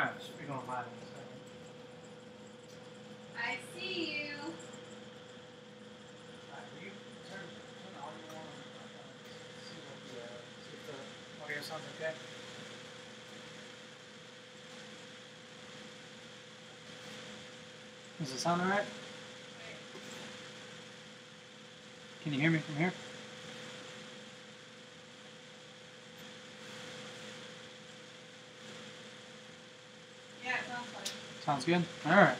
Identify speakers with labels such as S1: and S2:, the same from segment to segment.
S1: Alright, should be going live in a second.
S2: I see you.
S1: Alright, will you turn the audio on and see if the audio sounds okay? Does it sound alright? Can you hear me from here?
S2: Yeah, it sounds fine.
S1: Sounds good? Alright.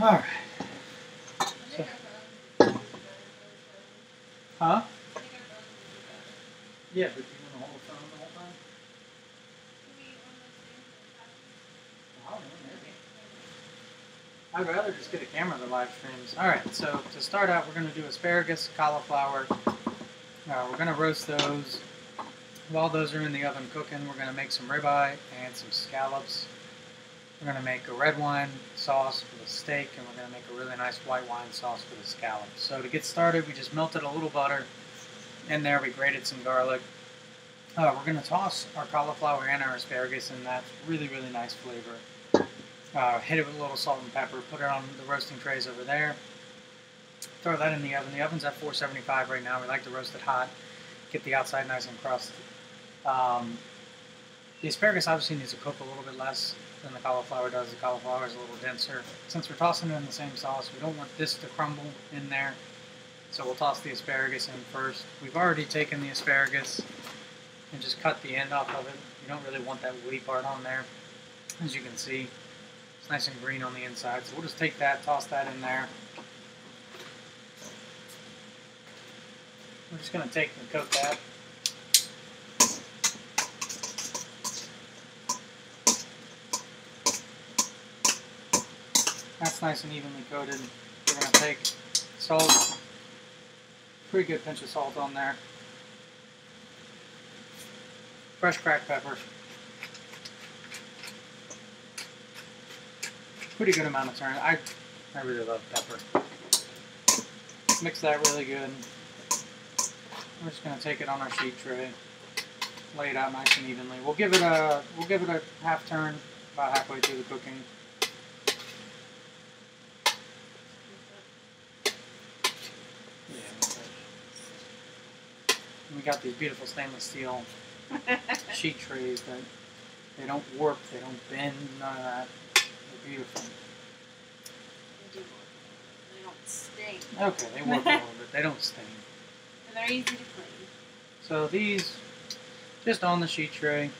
S1: Alright. So, huh? Yeah, but do you want to hold the phone the whole time? I don't know, maybe. I'd rather just get a camera than live streams. Alright, so to start out, we're going to do asparagus, cauliflower. We're going to roast those. While those are in the oven cooking, we're going to make some ribeye and some scallops. We're going to make a red wine sauce for the steak, and we're going to make a really nice white wine sauce for the scallops. So to get started, we just melted a little butter in there. We grated some garlic. We're going to toss our cauliflower and our asparagus in that. Really, really nice flavor. Hit it with a little salt and pepper. Put it on the roasting trays over there. Throw that in the oven. The oven's at 475 right now. We like to roast it hot. Get the outside nice and crusty. The asparagus obviously needs to cook a little bit less than the cauliflower does. The cauliflower is a little denser. Since we're tossing it in the same sauce, we don't want this to crumble in there. So we'll toss the asparagus in first. We've already taken the asparagus and just cut the end off of it. You don't really want that woody part on there. As you can see, it's nice and green on the inside. So we'll just take that, toss that in there. We're just going to take and coat that. That's nice and evenly coated. We're going to take salt, pretty good pinch of salt on there, fresh cracked pepper, pretty good amount of turn. I really love pepper. Mix that really good. We're just going to take it on our sheet tray, lay it out nice and evenly. We'll give it a half turn about halfway through the cooking. We got these beautiful stainless steel sheet trays that they don't warp, they don't bend, none of that. They're beautiful.
S2: They do work. They don't stain.
S1: Okay, they warp a little bit. They don't stain.
S2: And they're easy to clean.
S1: So these, just on the sheet tray,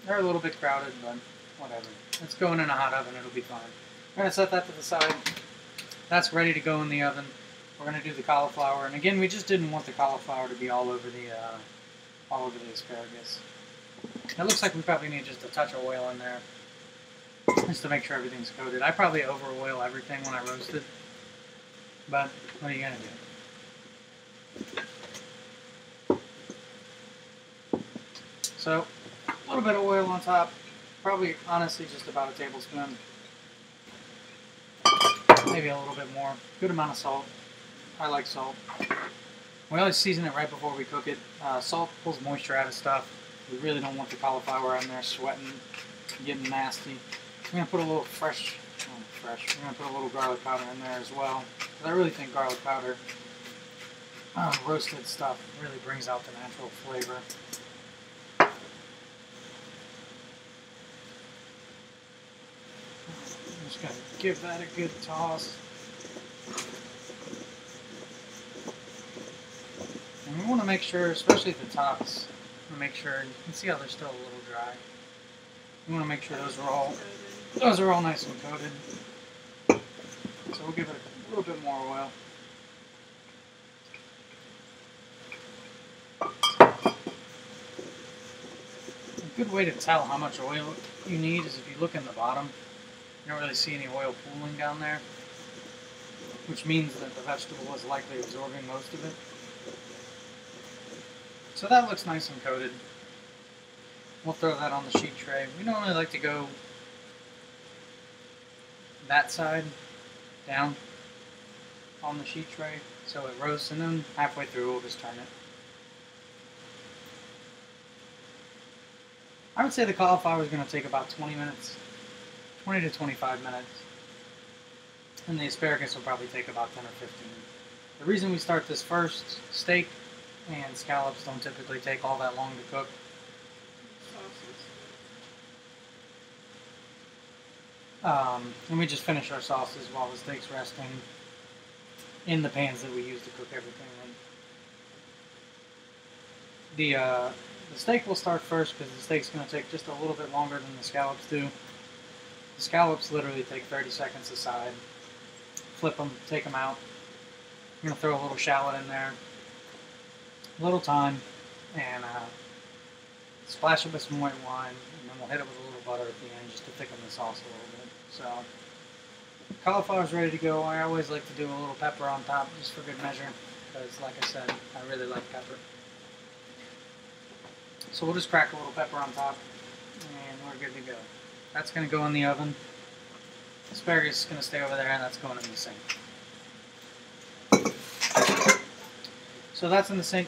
S1: they're a little bit crowded, but whatever. It's going in a hot oven, it'll be fine. We're going to set that to the side. That's ready to go in the oven. We're going to do the cauliflower, and again, we just didn't want the cauliflower to be all over the asparagus. It looks like we probably need just a touch of oil in there, just to make sure everything's coated. I probably over oil everything when I roast it, but what are you going to do? So, a little bit of oil on top, probably honestly just about a tablespoon, maybe a little bit more. Good amount of salt. I like salt. We always season it right before we cook it. Salt pulls moisture out of stuff. We really don't want the cauliflower in there sweating, getting nasty. We're going to put a little we're going to put a little garlic powder in there as well. Because I really think garlic powder, roasted stuff, really brings out the natural flavor. I'm just going to give that a good toss. And we want to make sure, especially at the tops, make sure, you can see how they're still a little dry. We want to make sure those are all nice and coated. So we'll give it a little bit more oil. A good way to tell how much oil you need is if you look in the bottom. You don't really see any oil pooling down there, which means that the vegetable is likely absorbing most of it. So that looks nice and coated. We'll throw that on the sheet tray. We normally like to go that side down. on the sheet tray so it roasts, and then halfway through we'll just turn it. I would say the cauliflower is going to take about 20 minutes, 20 to 25 minutes, and the asparagus will probably take about 10 or 15. The reason we start this first, steak and scallops don't typically take all that long to cook. And we just finish our sauces while the steak's resting in the pans that we use to cook everything in. The steak will start first because the steak's going to take just a little bit longer than the scallops do. The scallops literally take 30 seconds aside. Flip them, take them out. I'm going to throw a little shallot in there, a little thyme, and splash it with some white wine, and then we'll hit it with a little butter at the end just to thicken the sauce a little bit. So, cauliflower's ready to go. I always like to do a little pepper on top just for good measure because, like I said, I really like pepper. So we'll just crack a little pepper on top, and we're good to go. That's going to go in the oven. Asparagus is going to stay over there, and that's going in the sink. So that's in the sink.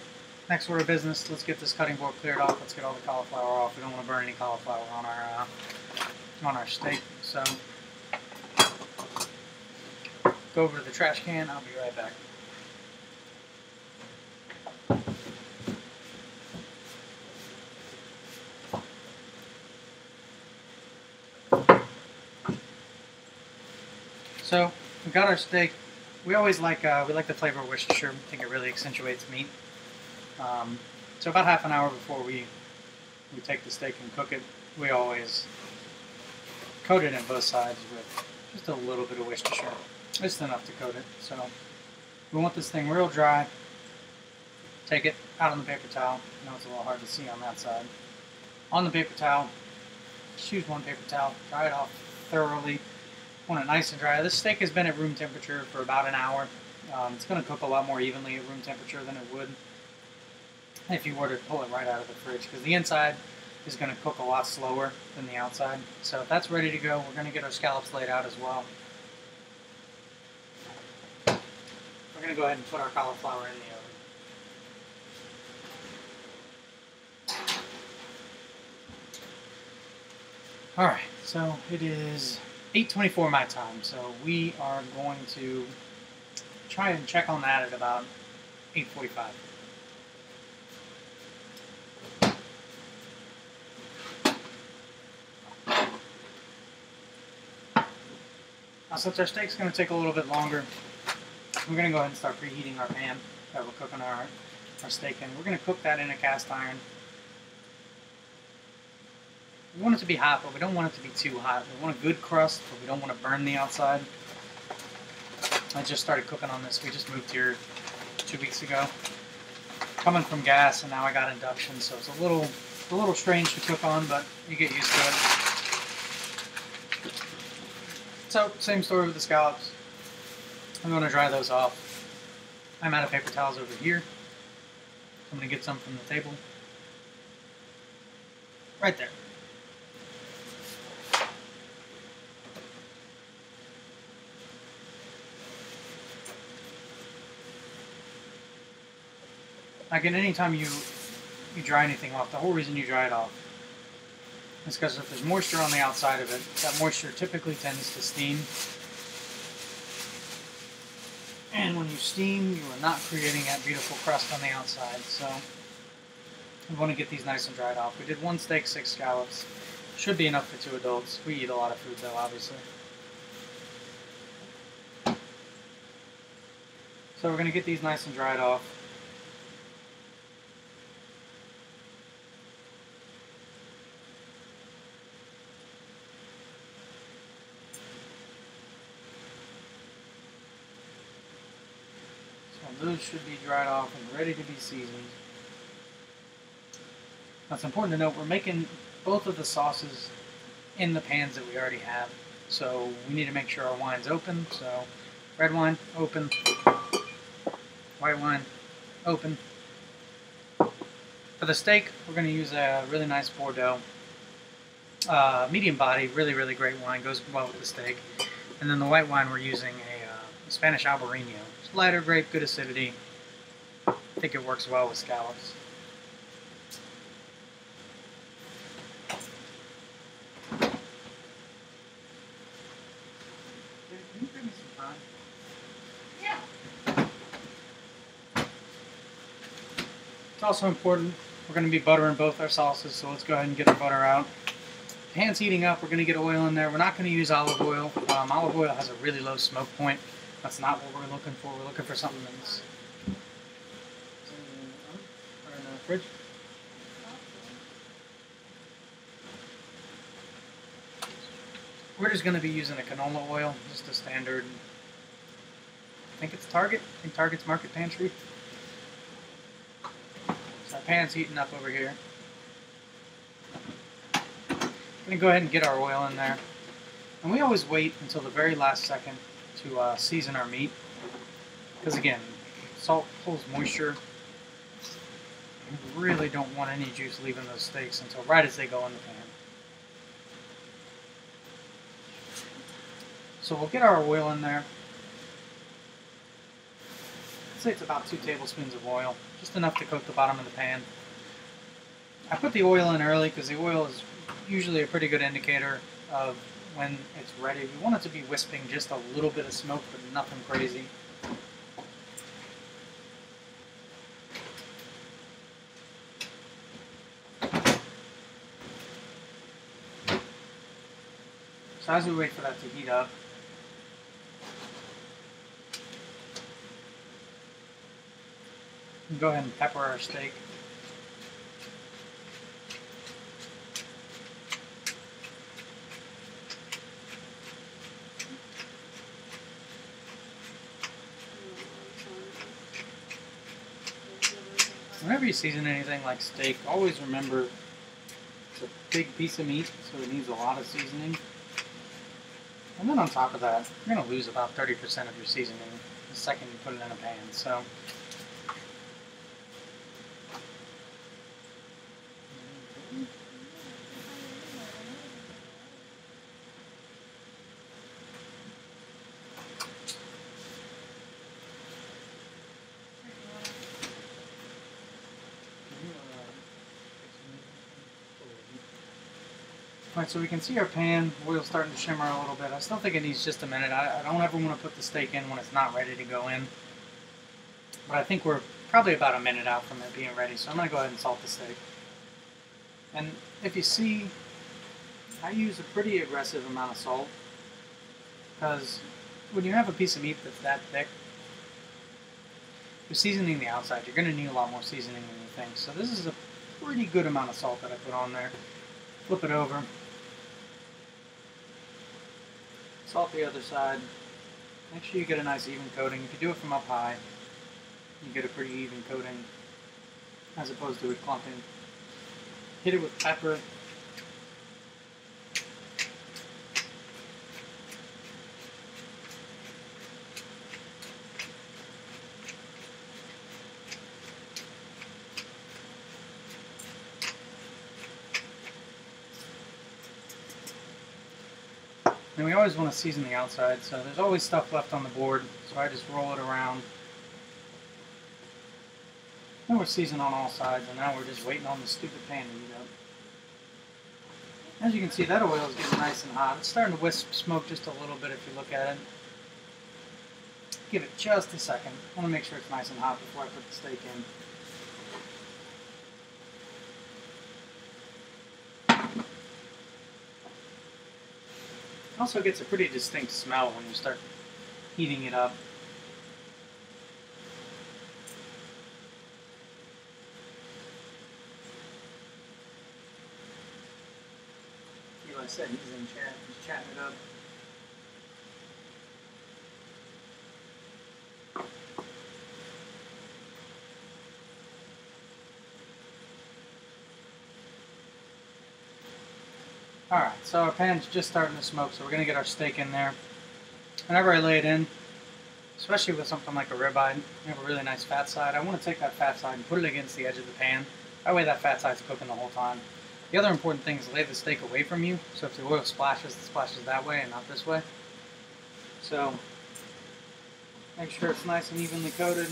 S1: Next order of business, let's get this cutting board cleared off. Let's get all the cauliflower off. We don't want to burn any cauliflower on our steak. So go over to the trash can. I'll be right back. So we got our steak. We always like the flavor of Worcestershire. I think it really accentuates meat. So about half an hour before we take the steak and cook it, we always coat it on both sides with just a little bit of Worcestershire, just enough to coat it. So we want this thing real dry. Take it out on the paper towel. I know it's a little hard to see on that side. On the paper towel, just use one paper towel. Dry it off thoroughly. Want it nice and dry. This steak has been at room temperature for about an hour. It's going to cook a lot more evenly at room temperature than it would if you were to pull it right out of the fridge, because the inside is going to cook a lot slower than the outside. So if that's ready to go, we're going to get our scallops laid out as well. We're going to go ahead and put our cauliflower in the oven. Alright, so it is 8:24 my time, so we are going to try and check on that at about 8:45. Now, since our steak's going to take a little bit longer, we're going to go ahead and start preheating our pan that we're cooking our steak in. We're going to cook that in a cast iron. We want it to be hot, but we don't want it to be too hot. We want a good crust, but we don't want to burn the outside. I just started cooking on this. We just moved here 2 weeks ago. Coming from gas, and now I got induction, so it's a little strange to cook on, but you get used to it. So, same story with the scallops. I'm going to dry those off. I'm out of paper towels over here. I'm going to get some from the table. Right there. Again, anytime you dry anything off, the whole reason you dry it off is because if there's moisture on the outside of it, that moisture typically tends to steam. And when you steam, you are not creating that beautiful crust on the outside. So we want to get these nice and dried off. We did 1 steak, 6 scallops. Should be enough for 2 adults. We eat a lot of food though, obviously. So we're going to get these nice and dried off. Those should be dried off and ready to be seasoned. Now it's important to note we're making both of the sauces in the pans that we already have. So we need to make sure our wine's open. So red wine, open. White wine, open. For the steak, we're going to use a really nice Bordeaux. Medium body, really, really great wine. Goes well with the steak. And then the white wine, we're using a Spanish Albarino. It's lighter grape, good acidity. I think it works well with scallops. Can you give me some time?
S2: Yeah.
S1: It's also important, we're going to be buttering both our sauces, so let's go ahead and get our butter out. Pan's heating up, we're going to get oil in there. We're not going to use olive oil. Olive oil has a really low smoke point. That's not what we're looking for. We're looking for something that's in the fridge. We're just going to be using a canola oil, just a standard, I think it's Target. I think Target's Market Pantry. So our pan's heating up over here. We're going to go ahead and get our oil in there. And we always wait until the very last second to season our meat. Because again, salt pulls moisture. You really don't want any juice leaving those steaks until right as they go in the pan. So we'll get our oil in there. I'd say it's about 2 tablespoons of oil, just enough to coat the bottom of the pan. I put the oil in early because the oil is usually a pretty good indicator of when it's ready. We want it to be wisping just a little bit of smoke, but nothing crazy. So as we wait for that to heat up, we can go ahead and pepper our steak. Whenever you season anything like steak, always remember it's a big piece of meat, so it needs a lot of seasoning. And then on top of that, you're going to lose about 30% of your seasoning the second you put it in a pan. So Alright, so we can see our pan, oil starting to shimmer a little bit. I still think it needs just a minute. I don't ever want to put the steak in when it's not ready to go in. But I think we're probably about a minute out from it being ready, so I'm going to go ahead and salt the steak. And if you see, I use a pretty aggressive amount of salt, because when you have a piece of meat that's that thick, you're seasoning the outside. You're going to need a lot more seasoning than you think. So this is a pretty good amount of salt that I put on there. Flip it over. Salt the other side. Make sure you get a nice even coating. If you do it from up high, you get a pretty even coating as opposed to it clumping. Hit it with pepper. And we always want to season the outside, so there's always stuff left on the board, so I just roll it around. And we're seasoned on all sides, and now we're just waiting on the stupid pan to heat up. As you can see, that oil is getting nice and hot. It's starting to wisp smoke just a little bit if you look at it. Give it just a second. I want to make sure it's nice and hot before I put the steak in. Also gets a pretty distinct smell when you start heating it up. Eli said he's in chat, he's chatting it up. Alright, so our pan's just starting to smoke, so we're going to get our steak in there. Whenever I lay it in, especially with something like a ribeye, you have a really nice fat side, I want to take that fat side and put it against the edge of the pan. That way that fat side's cooking the whole time. The other important thing is lay the steak away from you, so if the oil splashes, it splashes that way and not this way. So, Make sure it's nice and evenly coated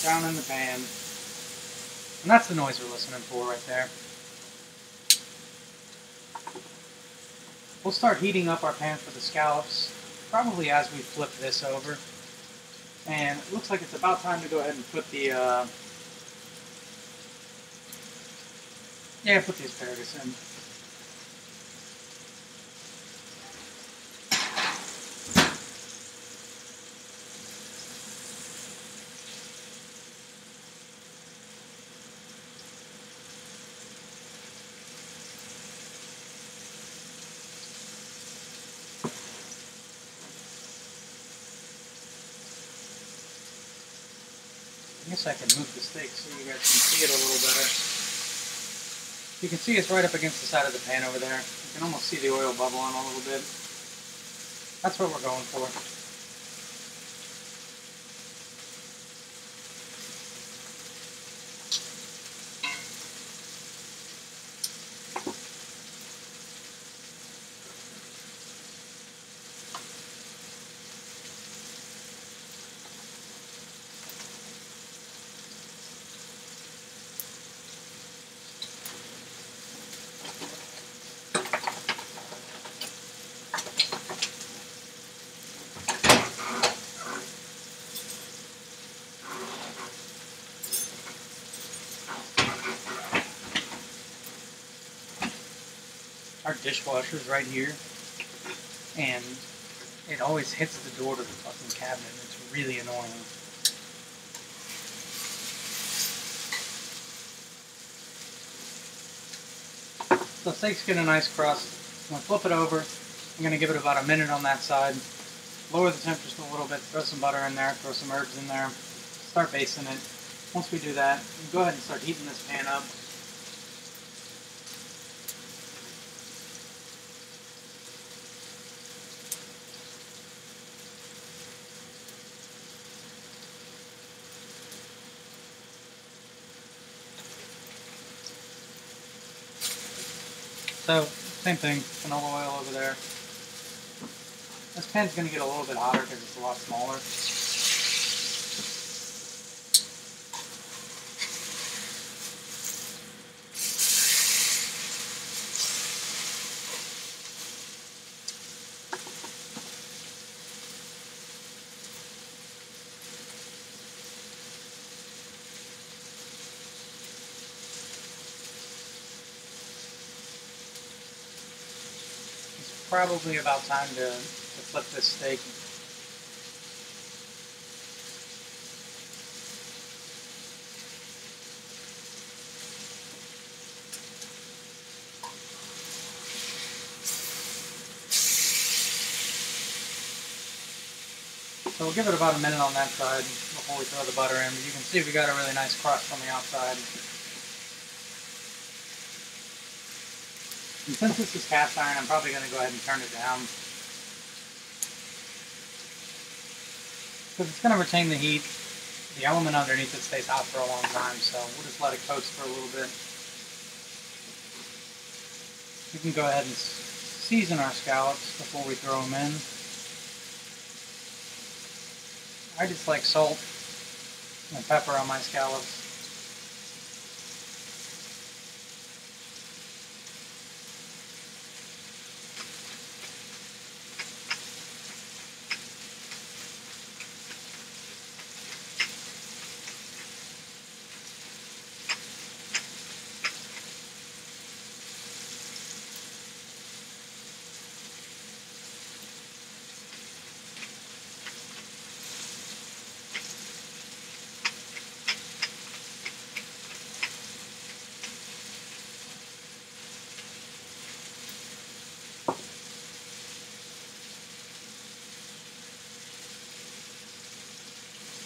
S1: down in the pan. And that's the noise we're listening for right there. We'll start heating up our pan for the scallops, probably as we flip this over. And it looks like it's about time to go ahead and put the, put the asparagus in. I guess I can move the steak so you guys can see it a little better. You can see it's right up against the side of the pan over there. You can almost see the oil bubbling a little bit. That's what we're going for. Our dishwasher's right here, and it always hits the door to the fucking cabinet. It's really annoying. So the steak's getting a nice crust. I'm going to flip it over. I'm going to give it about a minute on that side. Lower the temperature just a little bit. Throw some butter in there. Throw some herbs in there. Start basting it. Once we do that, go ahead and start heating this pan up. So, same thing, canola oil over there. This pan's going to get a little bit hotter because it's a lot smaller. Probably about time to flip this steak. So we'll give it about a minute on that side before we throw the butter in, but you can see we got a really nice crust on the outside. And since this is cast iron, I'm probably going to go ahead and turn it down, because it's going to retain the heat. The element underneath it stays hot for a long time, so we'll just let it coast for a little bit. We can go ahead and season our scallops before we throw them in. I just like salt and pepper on my scallops.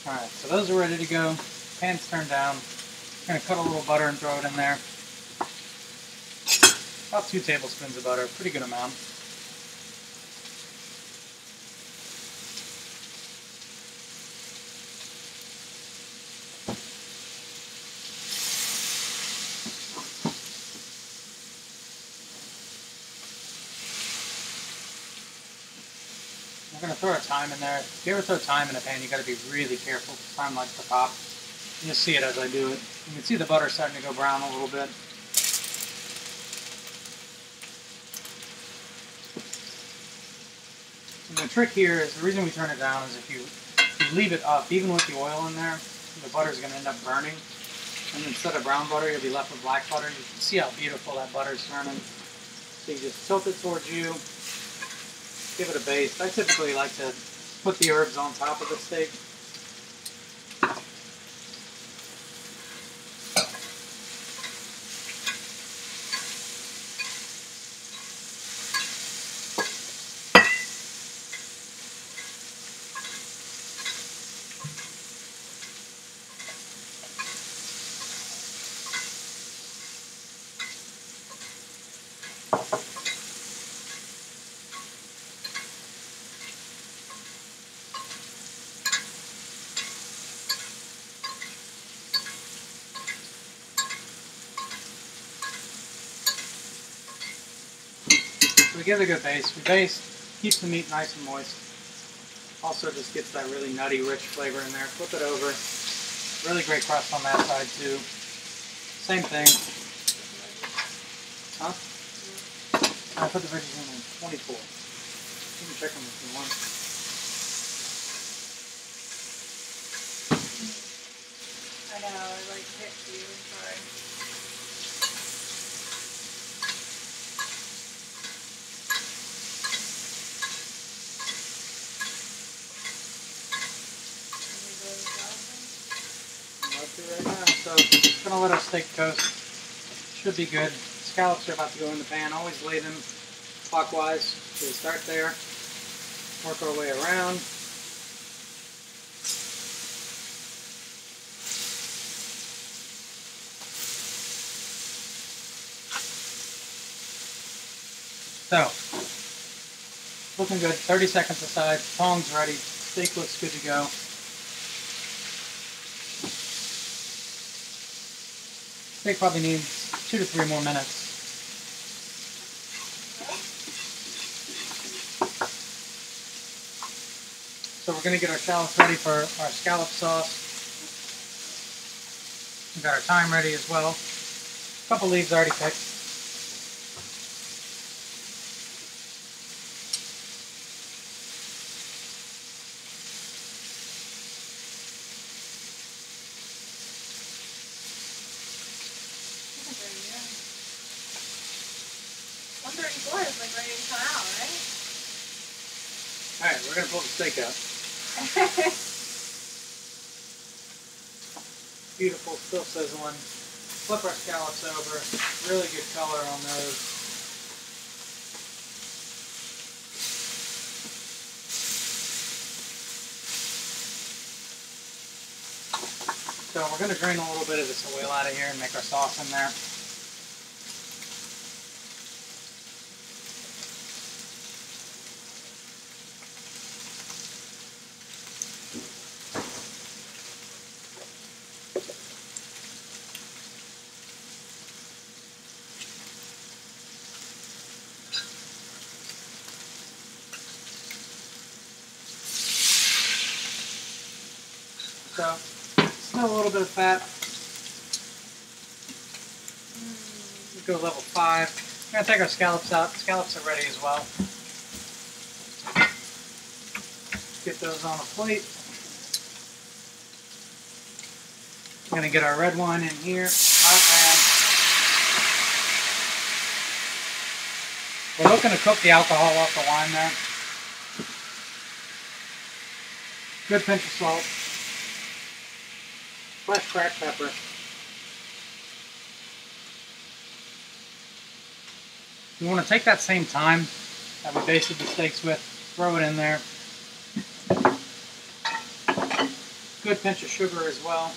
S1: Alright, so those are ready to go. Pan's turned down. I'm going to cut a little butter and throw it in there. About 2 tablespoons of butter, pretty good amount. We're going to throw our thyme in there. If you ever throw thyme in a pan, you got to be really careful. Thyme likes to pop. You'll see it as I do it. You can see the butter starting to go brown a little bit. And the trick here is, the reason we turn it down is if you leave it up, even with the oil in there, the butter is going to end up burning. And instead of brown butter, you'll be left with black butter. You can see how beautiful that butter is turning. So you just tilt it towards you, give it a baste. I typically like to put the herbs on top of the steak. So we give it a good baste. We baste, keeps the meat nice and moist. Also just gets that really nutty, rich flavor in there. Flip it over. Really great crust on that side too. Same thing. Huh? I put the veggies in at 24. You can check them if you want.
S2: I know, I like hit you, sorry.
S1: Right now. So I'm gonna let our steak toast. Should be good. Scallops are about to go in the pan. Always lay them clockwise. So we start there, work our way around. So, looking good. 30 seconds aside. Tongs ready. Steak looks good to go. Steak probably needs 2 to 3 more minutes. So we're going to get our shallots ready for our scallop sauce. We've got our thyme ready as well. A couple leaves already picked.
S2: Is like ready to come out, right?
S1: Alright, we're going to pull the steak out. Beautiful, still sizzling. Flip our scallops over. Really good color on those. So we're going to drain a little bit of this oil out of here and make our sauce in there. So, still a little bit of fat. Let's go level 5. We're going to take our scallops out. Scallops are ready as well. Get those on a plate. We're going to get our red wine in here, our pan. We're looking to cook the alcohol off the wine there. Good pinch of salt. Fresh cracked pepper. You want to take that same thyme that we basted the steaks with, throw it in there. Good pinch of sugar as well.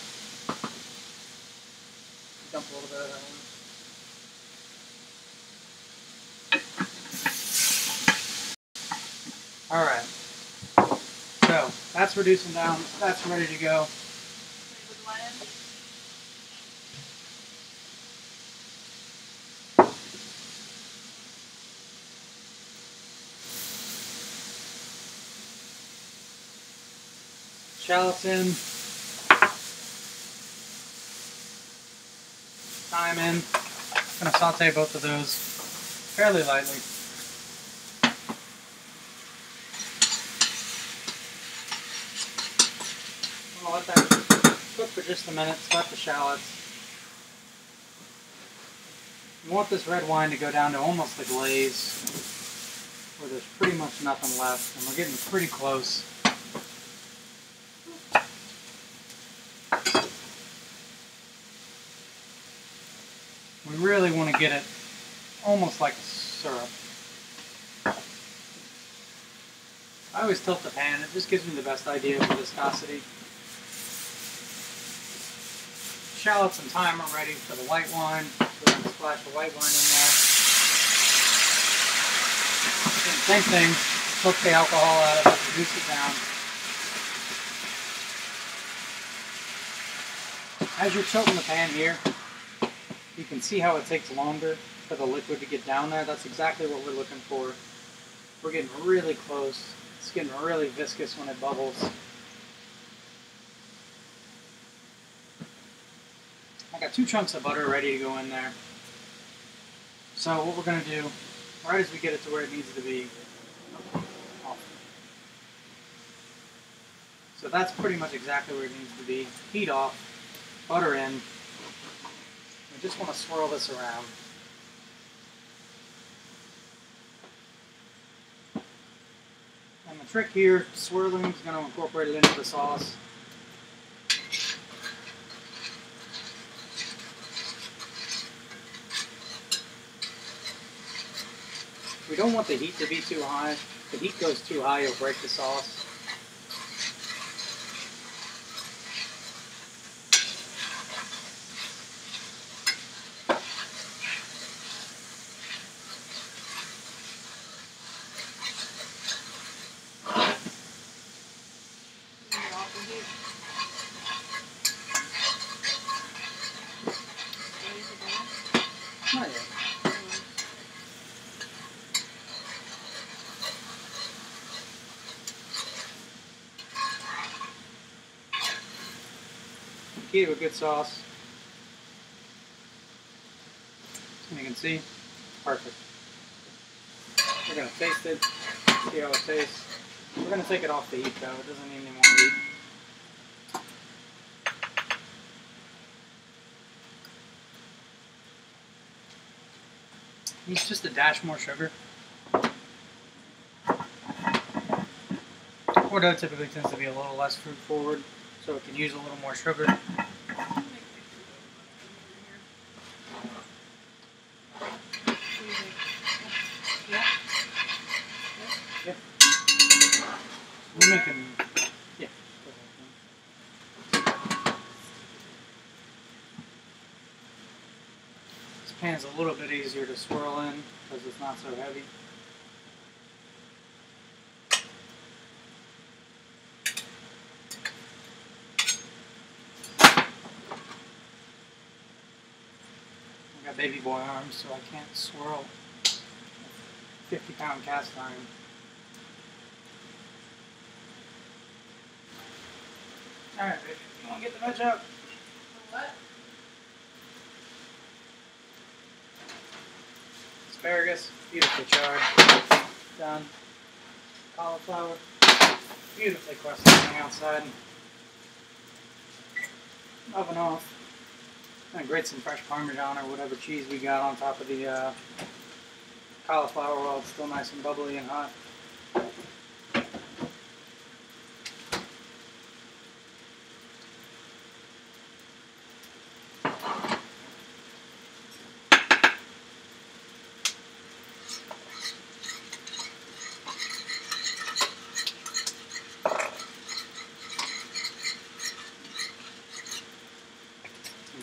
S1: Dump a little bit of that in. Alright. So, that's reducing down. That's ready to go. Shallots in. Thyme in. I'm going to saute both of those fairly lightly. I'm going to let that cook for just a minute, let the shallots. You want this red wine to go down to almost the glaze, where there's pretty much nothing left, and we're getting pretty close. We really want to get it almost like a syrup. I always tilt the pan, it just gives me the best idea of viscosity. Shallots and thyme are ready for the white wine. We're going to splash the white wine in there. Same thing, cook the alcohol out of it, reduce it down. As you're tilting the pan here, you can see how it takes longer for the liquid to get down there. That's exactly what we're looking for. We're getting really close. It's getting really viscous when it bubbles. I got 2 chunks of butter ready to go in there. So what we're going to do, right as we get it to where it needs to be, so that's pretty much exactly where it needs to be. Heat off, butter in. We just want to swirl this around. And the trick here, swirling, is going to incorporate it into the sauce. We don't want the heat to be too high. If the heat goes too high, you'll break the sauce. Not yet. Key to a good sauce. And you can see, perfect. We're going to taste it, see how it tastes. We're going to take it off the heat though, it doesn't need any more heat. Use just a dash more sugar. Bordeaux typically tends to be a little less fruit forward, so it can use a little more sugar. Yeah. We're making, yeah. This pan's a little bit easier to swirl in because it's not so heavy. I got baby boy arms, so I can't swirl a 50-pound cast iron. Alright, baby, you want to get the veg out?
S2: What?
S1: Asparagus, beautifully charred. Done. Cauliflower, beautifully crusted on the outside. Oven off. I'm going to grate some fresh Parmesan or whatever cheese we got on top of the cauliflower while it's still nice and bubbly and hot.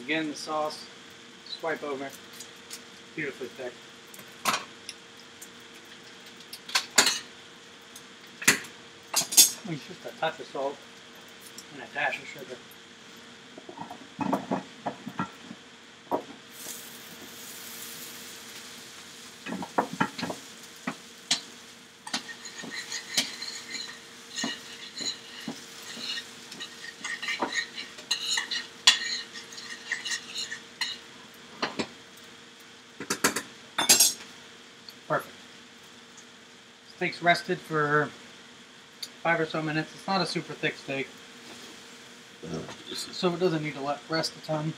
S1: Again, the sauce, swipe over, beautifully thick. It's just a touch of salt and a dash of sugar. Steak's rested for 5 or so minutes. It's not a super thick steak, so it doesn't need to rest a ton.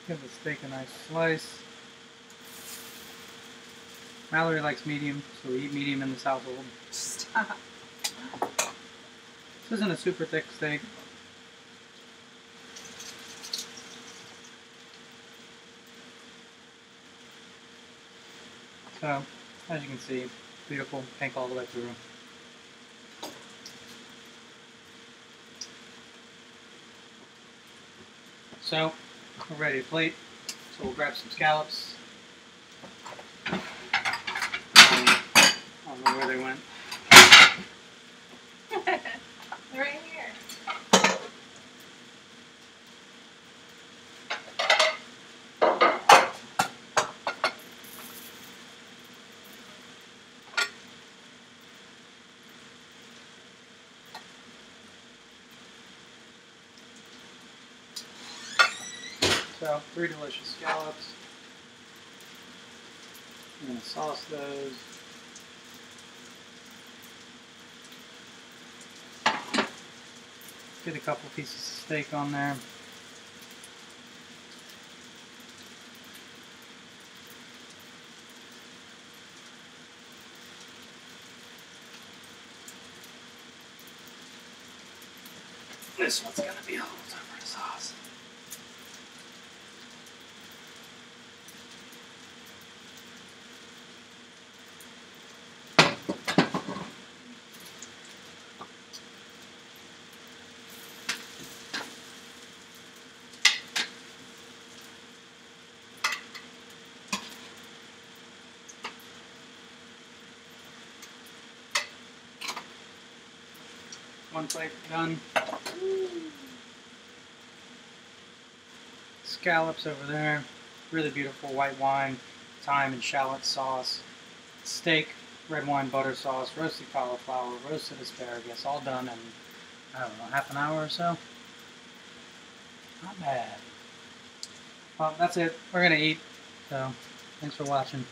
S1: Give the steak a nice slice. Mallory likes medium, so we eat medium in this household.
S2: Stop.
S1: This isn't a super thick steak. So, as you can see, beautiful, pink all the way through. So, we're ready to plate. So we'll grab some scallops. I don't know where they went.
S2: They're right here.
S1: So, 3 delicious scallops. I'm going to sauce those. Get a couple pieces of steak on there. This one's going to be all over the sauce. One plate done. Scallops over there. Really beautiful white wine, thyme and shallot sauce. Steak, red wine butter sauce, roasted cauliflower, roasted asparagus, all done in, I don't know, half an hour or so. Not bad. Well, that's it. We're going to eat. So, thanks for watching.